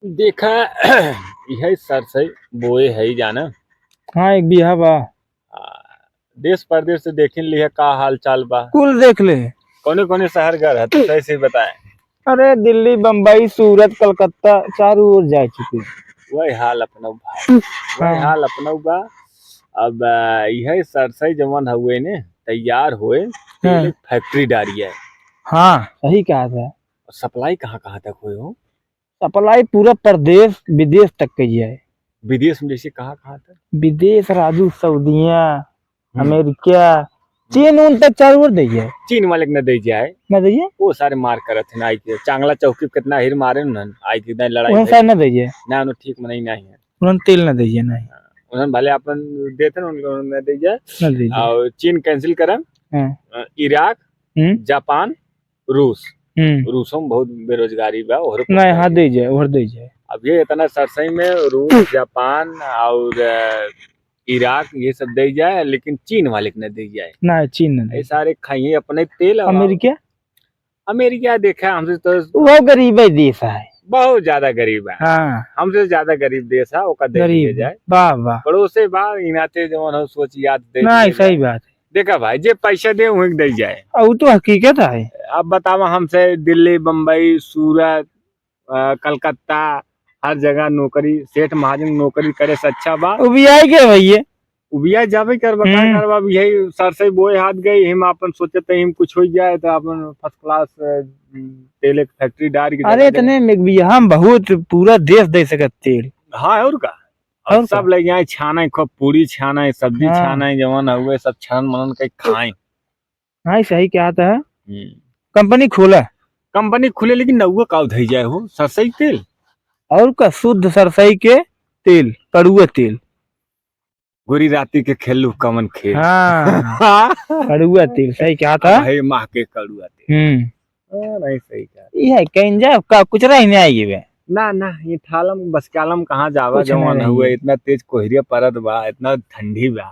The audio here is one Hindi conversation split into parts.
देखा यही सरसई बोए है जाना। हाँ एक बिहा बा। आ, देश परदेश से देख लिया का हाल चाल बा। कुल देख ले। कौने कौने शहर घर है तो सही से बताए। अरे दिल्ली बम्बई सूरत कलकत्ता चारों ओर जा चुके। वही हाल अपना भाई वही हाँ हाल अपना बा। अब यही सरसई जवन हुए ने तैयार हुए तेल हाँ एक फैक्ट्री डाली है। हाँ सही कहा था। सप्लाई कहाँ कहाँ तक हुए हो। सप्लाई पूरा प्रदेश विदेश तक की है। विदेश में जैसे कहाँ कहाँ तक। विदेश राजू सऊदीया हम्म, अमेरिका चीन उन तक चारों ओर दी चीन वाले के न दे जाए न दी वो सारे मार करत है आई के चांगला चौकी पे कितना हिर मारे न आई के इतना लड़ाई उन्हें भई। सार न दी ना उन्हें ठीक मनाई नहीं है। उन्हें तेल न दी नहीं उन्होंने भले अपन देते ना उन्होंने दे जाए। न दीजिए। और चीन कैंसिल करा। हाँ इराक हम्म जापान रूस। हम्म रूसों में बहुत बेरोजगारी बा और नहीं हाँ दीजिए और दीजिए। अब ये इतना सरसई में रूस जापान और इराक ये सब दे जाए लेकिन चीन वाले के न दे जाए। ना चीन न ये दीजिए। सारे खाइए अपने तेल। अब अमेरिका अमेरिका देखा हमसे तो वो गरीब देश है। बहुत ज्यादा गरीब है। हाँ हमसे ज्यादा गरीब देश है ओका दे दिए गरीब जाए। वाह वाह पड़ोसे बा इनाते जवन हो सोच याद दे नहीं दिए सही जाए। बात है। देखा भाई जे पैसा दे वही दे जाए। और वो तो हकीकत है। अब बतावा हमसे दिल्ली बम्बई सूरत कलकत्ता हर जगह नौकरी सेठ महाजन नौकरी करे से अच्छा बा। वो भी आई के भैया उबिया जाबे करबा का करबा अब यही सरसई बोए हाथ गई हम अपन सोचते हम कुछ हो जाए तो अपन फर्स्ट क्लास तेल एक फैक्ट्री डाल के अरे इतने में भी हम बहुत पूरा देश दे सकत तेल। हाँ और का और अब सब ले जाए छाना खूब पूरी छाना है सब्जी हाँ। छाना है जवन हुए सब छान मनन के खाएं। हाँ सही क्या आता है। कंपनी खोला कंपनी खुले लेकिन नौवा का धई जाए हो सरसई तेल। और का शुद्ध सरसई के तेल कड़ुआ तेल। गोरी राती के खेलू कमन खेल। हाँ कड़ुआ तेल सही क्या था। भाई माह के कड़ुआ तेल। नहीं सही कहा। ये कहीं जा का कुछ रही नहीं आएगी वे। ना ना ये थालम बसकालम कहाँ जावा कुछ जवन नहीं हुए इतना तेज कोहरिया परत बा इतना ठंडी बा।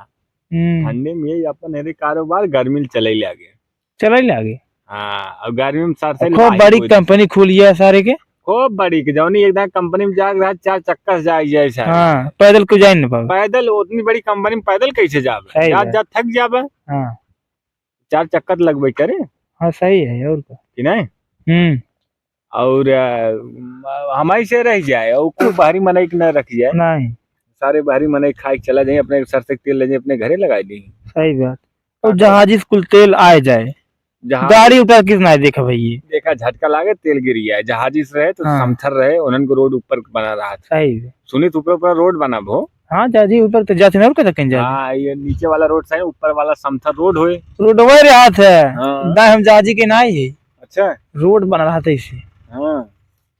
हम्म ठंडी में यही अपन हेरे कारोबार गर्मी में चले लागे। चलो ही लागे। हाँ और गर्मी में सरसई खूब बड़ी कंपनी खुली है सारे के। खूब बड़ी के जौनी एकदम कंपनी में जाके रहा चार चक्कर से जाए जाए सारे। हाँ पैदल को जा नहीं पाओ। पैदल उतनी बड़ी कंपनी में पैदल कैसे जाबे सही जा है। जा थक जाबे। हाँ चार चक्कर लगबे करे हाँ सही है और का। कि नहीं। हम्म और हमारी से रह जाए और को बाहरी मनई के न रख जाए। नहीं सारे बाहरी मनई खाए के चला जाए अपने सरसई तेल ले जाए अपने घरे लगा दी। सही बात। और जहाजी स्कूल तेल आए जाए जहाज गाड़ी उतर किस ना देखा भैया। देखा झटका लागे तेल गिर गया जहाजी से रहे तो हाँ। समथर रहे उन्हन को रोड ऊपर बना रहा था। सही है। सुनी तो ऊपर ऊपर रोड बना भो। हाँ जहाजी ऊपर तो जाते ना और कहीं कहीं जाते। हाँ ये नीचे वाला रोड सही ऊपर वाला समथर रोड होए। रोड वही रहा था। हाँ। ना हम जहाजी के ना ही अच्छा रोड बना रहा था इसे। हाँ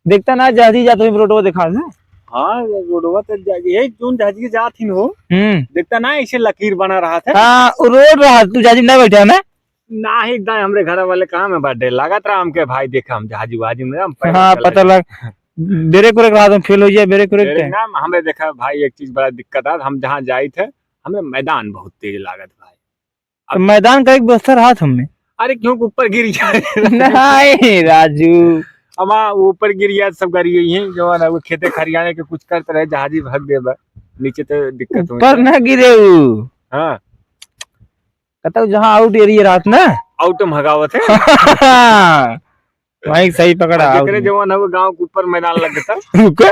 देखता ना जहाजी जाते हुए रोड दिखा ना। हाँ रोडवा तो यही जून जहाजी के जात ही हो देखता ना ऐसे लकीर बना रहा था। हाँ रोड रहा तू जहाजी ना बैठा ना। ना ही एकदम हमरे घर वाले काम है बर्थडे लागत रहा हमके भाई देखा हम जहाजी वाजी में हम पैदल हाँ चला पता गए। लग ब्रेक व्रेक रहा तो फेल हो जाए ब्रेक व्रेक मेरे नाम हमें देखा भाई एक चीज बड़ा दिक्कत है हम जहाँ जाए थे हमें मैदान बहुत तेज लागत भाई। तो मैदान का एक व्यवस्था रहा था हमने। अरे क्यों ऊपर गिर जाए नहीं राजू अब ऊपर गिर गया सब गाड़ी यही जो है ना वो खेते खरियाने के कुछ करते रहे जहाजी भाग दे नीचे तो दिक्कत हो ऊपर न गिरे वो। हाँ कहता जहाँ आउट एरिया रात ना आउट भगावत है वही सही पकड़ा जेकरे जवान है वो गांव के ऊपर मैदान लग गया। रुका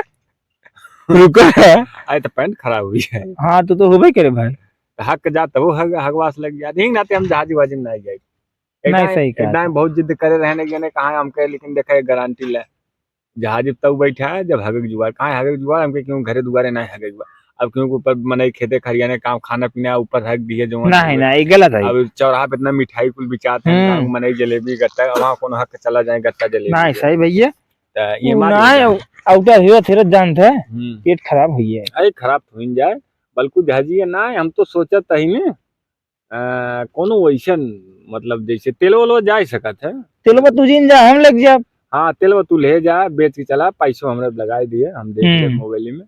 रुका आए तो पैंट खराब हुई है। हाँ तो होबे करे भाई। हक जाता वो हगवास लग गया नहीं नाते हम जहाजी वाजी में नहीं जाए। नहीं सही कहा। एकदम बहुत जिद करे रहने के कहा हमके लेकिन देखा गारंटी ले जहाज तब बैठा है जब हगे जुआर कहाँ हगे जुआर हमके क्यों घरे दुआरे नहीं हगे अब क्यों ऊपर मने खेते खरियाने काम खाना पीना ऊपर हक दिए जो नहीं नहीं गलत है। अब चौराहा पे इतना मिठाई कुल बिचाते हैं मने जलेबी गट्टा वहाँ कौन हक चला जाए गट्टा जलेबी नहीं सही भैया ये आउटर हीरो थेरत जानते है पेट खराब हुई है। अरे खराब हो जाए बल्कु जहाजी ना हम तो सोचत ही में कोनो वैसन मतलब जैसे तेल वोलो जा सकत है तेल तू जिन जा हम लग जा। हाँ तेल तू ले जा बेच के चला पैसों हमरा लगा दिए हम देख ले मोबाइल में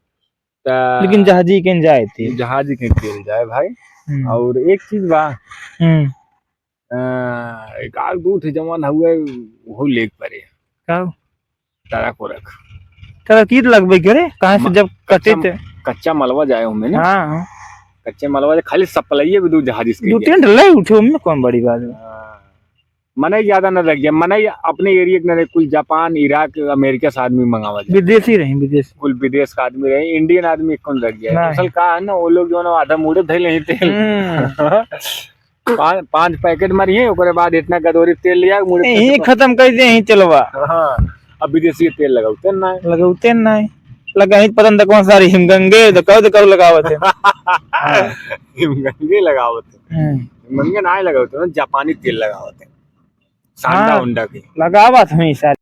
लेकिन जहाजी के जाए थे जहाजी के तेल जाए भाई। और एक चीज बा एक आग दूध जमान हुए वो लेक परे तारा को रख तो कीट लगबे करे कहाँ से जब कटे थे। कच्चा मलवा जाए हमें ना, हाँ कच्चे मलवा से खाली सप्लाई भी दू जहाज इसके दो तीन डले उठे उनमें कौन बड़ी बात है। मने ज्यादा न लग गया, मने अपने एरिया के न रहे, कुल जापान इराक अमेरिका से आदमी मंगावा जाए, विदेशी रही विदेशी। कुल विदेश का आदमी रहे, इंडियन आदमी कौन लग गया नहीं। असल का है ना, वो लोग जो है ना आधा मुड़े धैले ही तेल पांच पैकेट मारिए ओकरे बाद इतना गदोरी तेल लिया मुड़े यही खत्म कर दे यही चलवा। हाँ अब विदेशी तेल लगाते ना लगाते नहीं लगा ही पता नहीं कौन सा हिमगंगे तो कहो लगावत है। हिमगंगे लगावत हिमगंगे ना लगावत ना, जापानी तेल लगावत सांडा हाँ। उंडा के लगावत हमेशा।